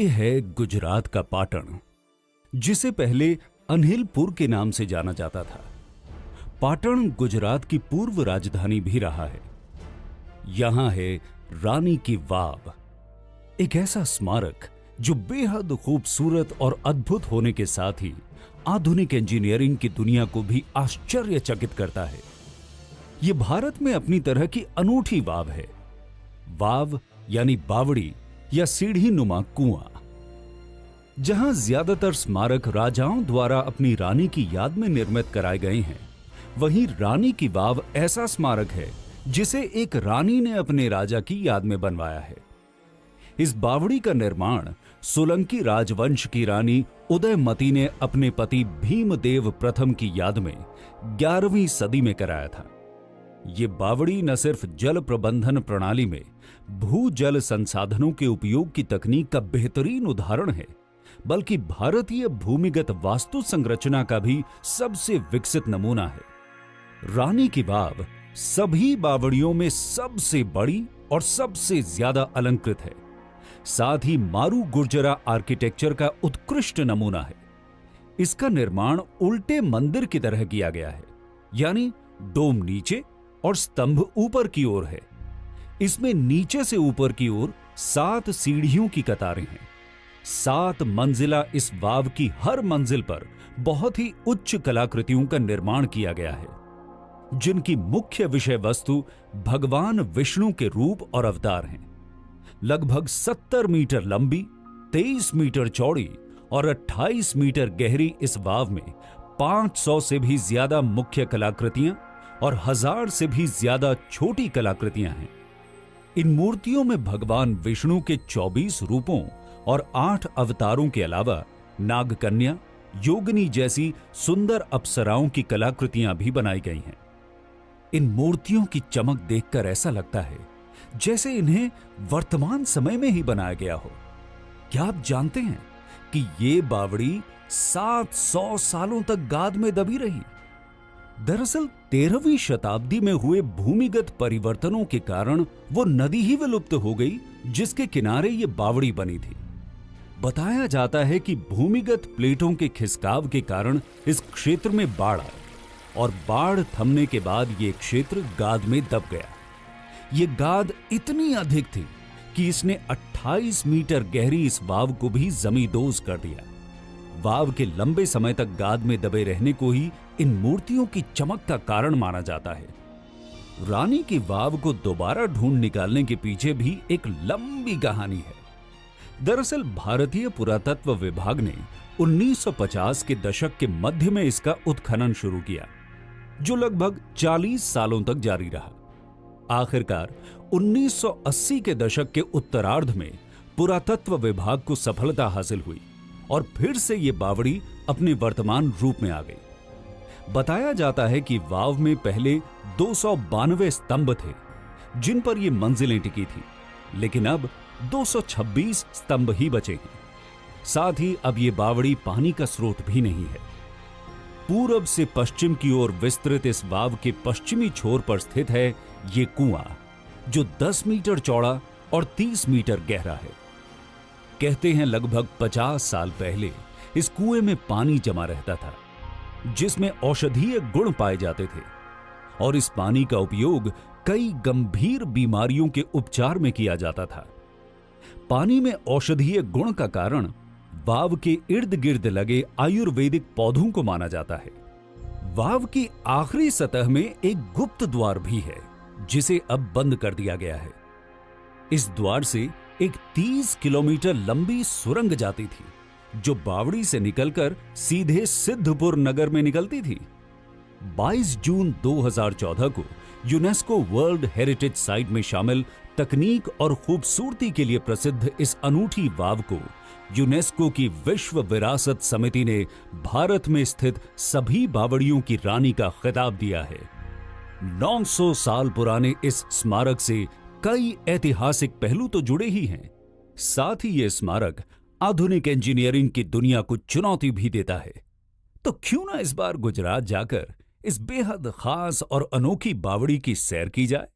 ये है गुजरात का पाटण, जिसे पहले अनिलपुर के नाम से जाना जाता था। पाटण गुजरात की पूर्व राजधानी भी रहा है। यहां है रानी की वाव, एक ऐसा स्मारक जो बेहद खूबसूरत और अद्भुत होने के साथ ही आधुनिक इंजीनियरिंग की दुनिया को भी आश्चर्यचकित करता है। यह भारत में अपनी तरह की अनूठी वाव है। वाव यानी बावड़ी या सीढ़ी नुमा कुआं। जहां ज्यादातर स्मारक राजाओं द्वारा अपनी रानी की याद में निर्मित कराए गए हैं, वहीं रानी की वाव ऐसा स्मारक है जिसे एक रानी ने अपने राजा की याद में बनवाया है। इस बावड़ी का निर्माण सोलंकी राजवंश की रानी उदयमती ने अपने पति भीमदेव प्रथम की याद में 11वीं सदी में कराया था। ये बावड़ी न सिर्फ जल प्रबंधन प्रणाली में भूजल संसाधनों के उपयोग की तकनीक का बेहतरीन उदाहरण है, बल्कि भारतीय भूमिगत वास्तु संरचना का भी सबसे विकसित नमूना है। रानी की वाव सभी बावड़ियों में सबसे बड़ी और सबसे ज्यादा अलंकृत है, साथ ही मारू गुर्जरा आर्किटेक्चर का उत्कृष्ट नमूना है। इसका निर्माण उल्टे मंदिर की तरह किया गया है, यानी डोम नीचे और स्तंभ ऊपर की ओर है। इसमें नीचे से ऊपर की ओर 7 सीढ़ियों की कतारें हैं। 7 मंजिला इस वाव की हर मंजिल पर बहुत ही उच्च कलाकृतियों का निर्माण किया गया है, जिनकी मुख्य विषय वस्तु भगवान विष्णु के रूप और अवतार हैं। लगभग 70 मीटर लंबी, 23 मीटर चौड़ी और 28 मीटर गहरी इस वाव में 500 से भी ज्यादा मुख्य कलाकृतियां और 1000 से भी ज्यादा छोटी कलाकृतियां हैं। इन मूर्तियों में भगवान विष्णु के 24 रूपों और 8 अवतारों के अलावा नागकन्या, योगिनी जैसी सुंदर अप्सराओं की कलाकृतियां भी बनाई गई हैं। इन मूर्तियों की चमक देखकर ऐसा लगता है जैसे इन्हें वर्तमान समय में ही बनाया गया हो। क्या आप जानते हैं कि ये बावड़ी 700 सालों तक गाद में दबी रही? दरअसल 13वीं शताब्दी में हुए भूमिगत परिवर्तनों के कारण वो नदी ही विलुप्त हो गई जिसके किनारे ये बावड़ी बनी थी। बताया जाता है कि भूमिगत प्लेटों के खिसकाव के कारण इस क्षेत्र में बाढ़ आई और बाढ़ थमने के बाद ये क्षेत्र गाद में दब गया। ये गाद इतनी अधिक थी कि इसने 28 मीटर गहरी इस वाव को भी जमींदोज कर दिया। वाव के लंबे समय तक गाद में दबे रहने को ही इन मूर्तियों की चमक का कारण माना जाता है। रानी की वाव को दोबारा ढूंढ निकालने के पीछे भी एक लंबी कहानी है। दरअसल भारतीय पुरातत्व विभाग ने 1950 के दशक के मध्य में इसका उत्खनन शुरू किया, जो लगभग 40 सालों तक जारी रहा। आखिरकार 1980 के दशक के उत्तरार्ध में पुरातत्व विभाग को सफलता हासिल हुई और फिर से ये बावड़ी अपने वर्तमान रूप में आ गई। बताया जाता है कि वाव में पहले 292 स्तंभ थे जिन पर ये मंजिलें टिकी थी, लेकिन अब 226 स्तंभ ही बचे हैं। साथ ही अब ये बावड़ी पानी का स्रोत भी नहीं है। पूरब से पश्चिम की ओर विस्तृत इस वाव के पश्चिमी छोर पर स्थित है ये कुआं, जो 10 मीटर चौड़ा और 30 मीटर गहरा है। कहते हैं लगभग 50 साल पहले इस कुएं में पानी जमा रहता था, जिसमें औषधीय गुण पाए जाते थे और इस पानी का उपयोग कई गंभीर बीमारियों के उपचार में किया जाता था। पानी में औषधीय गुण का कारण वाव के इर्द गिर्द लगे आयुर्वेदिक पौधों को माना जाता है। वाव की आखिरी सतह में एक गुप्त द्वार भी है, जिसे अब बंद कर दिया गया है। इस द्वार से एक 30 किलोमीटर लंबी सुरंग जाती थी, जो बावड़ी से निकलकर सीधे सिद्धपुर नगर में निकलती थी। 22 जून 2014 को यूनेस्को वर्ल्ड हेरिटेज साइट में शामिल तकनीक और खूबसूरती के लिए प्रसिद्ध इस अनूठी वाव को यूनेस्को की विश्व विरासत समिति ने भारत में स्थित सभी बावड़ियों की रानी का खिताब दिया है। 900 साल पुराने इस स्मारक से कई ऐतिहासिक पहलू तो जुड़े ही हैं। साथ ही यह स्मारक आधुनिक इंजीनियरिंग की दुनिया को चुनौती भी देता है। तो क्यों ना इस बार गुजरात जाकर इस बेहद खास और अनोखी बावड़ी की सैर की जाए।